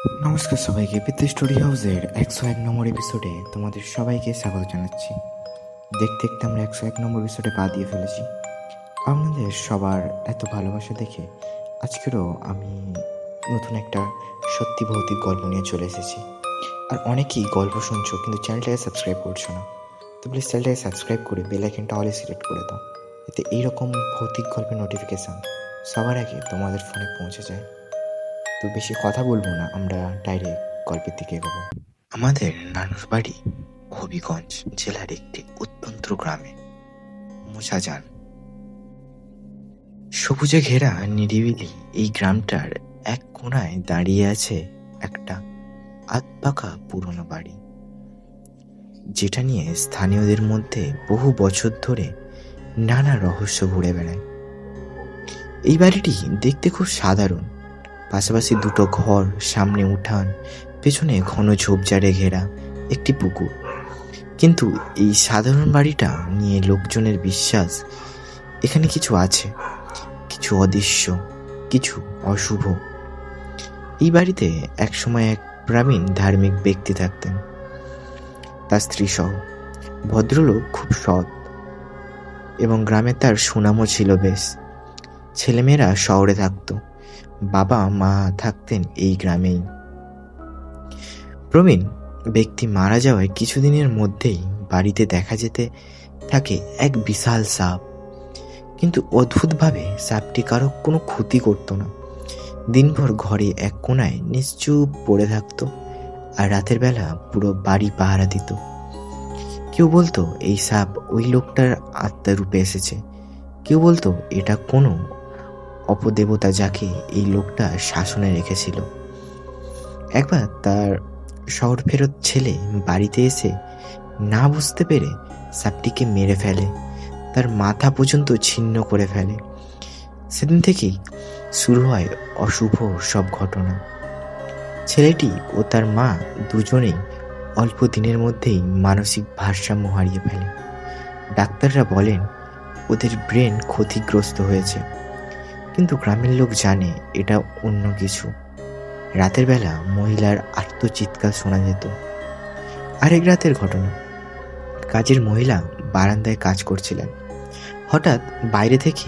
নমস্কার সবাইকে, বিদ্যুৎ স্টোরি হাউসের 101 নম্বর এপিসোডে তোমাদের সবাইকে স্বাগত জানাচ্ছি। দেখতে দেখতে আমরা 101 নম্বর এপিসোডে পা দিয়ে ফেলেছি। আপনাদের সবার এত ভালোবাসা দেখে আজকেরও আমি নতুন একটা সত্যি ভৌতিক গল্প নিয়ে চলে এসেছি। আর অনেকেই গল্প শুনছো কিন্তু চ্যানেলটাকে সাবস্ক্রাইব করছো না, তো প্লিজ চ্যানেলটাকে সাবস্ক্রাইব করে বেল আইকনটা অলে সিলেক্ট করে দাও, এতে এইরকম ভৌতিক গল্পের নোটিফিকেশান সবার আগে তোমাদের ফোনে পৌঁছে যায়। তো বেশি কথা বলবো না, আমরা ডাইরেক্ট গল্পের দিকে এগোবো। আমাদের নানুর বাড়ি হবিগঞ্জ জেলার একটি অত্যন্ত গ্রামে মোচাজান। সবুজে ঘেরা নিরিবিলি এই গ্রামটার এক কোণায় দাঁড়িয়ে আছে একটা আধপাকা পুরনো বাড়ি, যেটা নিয়ে স্থানীয়দের মধ্যে বহু বছর ধরে নানা রহস্য ঘুরে বেড়ায়। এই বাড়িটি দেখতে খুব সাধারণ, পাশাপাশি দুটো ঘর, সামনে উঠান, পেছনে ঘন ঝোপঝাড়ে ঘেরা একটি পুকুর। কিন্তু এই সাধারণ বাড়িটা নিয়ে লোকজনের বিশ্বাস এখানে কিছু আছে, কিছু অদৃশ্য, কিছু অশুভ। এই বাড়িতে একসময় এক প্রবীণ ধার্মিক ব্যক্তি থাকতেন, তার স্ত্রী সহ। ভদ্রলোক খুব সৎ এবং গ্রামে তার সুনামও ছিল বেশ। ছেলেমেয়েরা শহরে থাকতো, বাবা মা থাকতেন এই গ্রামেই। প্রবীণ ব্যক্তি মারা যাওয়ায় কিছুদিনের মধ্যেই বাড়িতে দেখা যেতে থাকে এক বিশাল সাপ। কিন্তু অদ্ভুতভাবে সাপটি কারো কোনো ক্ষতি করতো না। দিনভর ঘরে এক কোণায় নিশ্চুপ পড়ে থাকতো, আর রাতের বেলা পুরো বাড়ি পাহারা দিত। কেউ বলতো এই সাপ ওই লোকটার আত্মার রূপে এসেছে, কেউ বলতো এটা কোনো অপদেবতা যাকে এই লোকটা শাসনে রেখেছিল। একবার তার শহর ফেরত ছেলে বাড়িতে এসে না বুঝতে পেরে সাপটিকে মেরে ফেলে, তার মাথা পর্যন্ত ছিন্ন করে ফেলে। সেদিন থেকেই শুরু হয় অশুভ সব ঘটনা। ছেলেটি ও তার মা দুজনেই অল্প দিনের মধ্যেই মানসিক ভারসাম্য হারিয়ে ফেলে। ডাক্তাররা বলেন ওদের ব্রেন ক্ষতিগ্রস্ত হয়েছে, কিন্তু গ্রামের লোক জানে এটা অন্য কিছু। রাতের বেলা মহিলার আর্তচিৎকার শোনা যেত। আরেক রাতের ঘটনা, কাজের মহিলা বারান্দায় কাজ করছিলেন। হঠাৎ বাইরে থেকে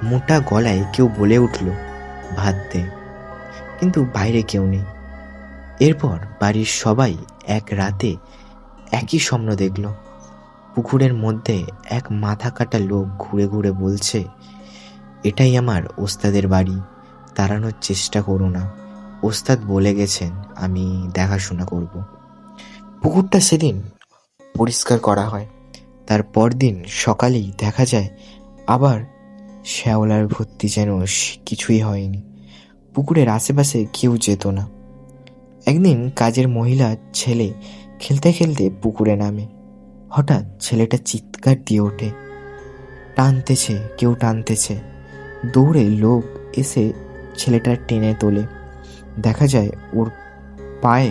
মোটা গলায় কেউ বলে উঠল, ভাত দে। কিন্তু বাইরে কেউ নেই। এরপর বাড়ির সবাই এক রাতে একই স্বপ্ন দেখল। পুকুরের মধ্যে এক মাথা কাটা লোক ঘুরে ঘুরে বলছে, এটাই আমার ওস্তাদের বাড়ি, তাড়ানোর চেষ্টা করো না, ওস্তাদ বলে গেছেন আমি দেখাশোনা করব। পুকুরটা সেদিন পরিষ্কার করা হয়। তার পরদিন সকালেই দেখা যায় আবার শ্যাওলার ভর্তি, যেন কিছুই হয়নি। পুকুরের আশেপাশে কেউ যেত না। একদিন কাজের মহিলা ছেলে খেলতে খেলতে পুকুরে নামে। হঠাৎ ছেলেটা চিৎকার দিয়ে ওঠে, টানতেছে, কেউ টানতেছে। দৌড়ে লোক এসে ছেলেটা টেনে তোলে। দেখা যায় ওর পায়ে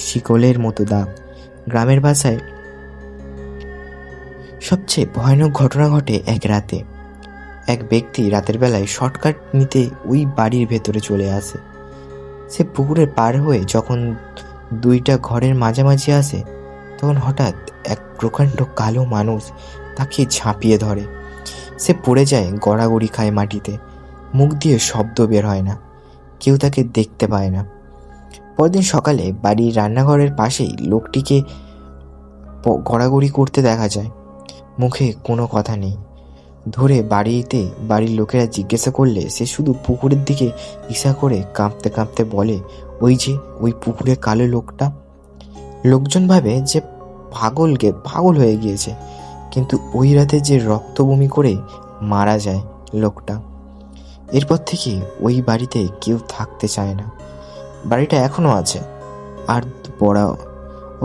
শিকলের মতো দাগ। গ্রামের ভাষায় সবচেয়ে ভয়ানক ঘটনা ঘটে এক রাতে। এক ব্যক্তি রাতের বেলায় শর্টকাট নিতে ওই বাড়ির ভেতরে চলে আসে। সে পুকুরের পার হয়ে যখন দুইটা ঘরের মাঝামাঝি আসে, তখন হঠাৎ এক প্রকাণ্ড কালো মানুষ তাকে ঝাঁপিয়ে ধরে। সে পড়ে যায়, গড়াগড়ি খায় মাটিতে, মুখ দিয়ে শব্দ বের হয় না, কেউ তাকে দেখতে পায় না। পরদিন সকালে বাড়ির রান্নাঘরের পাশেই লোকটিকে গড়াগড়ি করতে দেখা যায়, মুখে কোনো কথা নেই। ধরে বাড়ির লোকেরা জিজ্ঞাসা করলে সে শুধু পুকুরের দিকে ইশা করে কাঁপতে কাঁপতে বলে, ওই যে ওই পুকুরে কালো লোকটা। লোকজন ভাবে যে পাগল হয়ে গিয়েছে, কিন্তু ওই রাতে যে রক্ত বমি করে মারা যায় লোকটা। এরপর থেকে ওই বাড়িতে কেউ থাকতে চায় না। বাড়িটা এখনো আছে,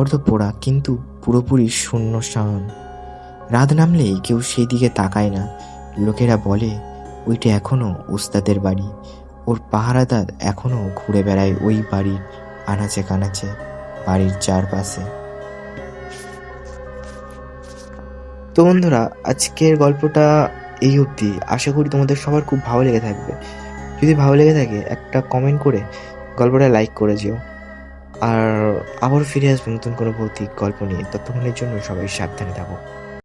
অর্ধ পোড়া, কিন্তু পুরোপুরি শূন্যস্থান। রাত নামলেই কেউ সেই দিকে তাকায় না। লোকেরা বলে ওইটা এখনো ওস্তাদের বাড়ি, ওর পাহারাদার এখনো ঘুরে বেড়ায় ওই বাড়ির আনাচে কানাচে, বাড়ির চারপাশে। তো বন্ধুরা, আজকের গল্পটা এই অবধি। আশা করি তোমাদের সবার খুব ভালো লেগে থাকবে। যদি ভালো লেগে থাকে একটা কমেন্ট করে গল্পটা লাইক করে যেও। আর আবার ফিরে আসবো নতুন কোনো ভৌতিক গল্প নিয়ে। ততক্ষণের জন্য সবাই সাবধানে থাকো।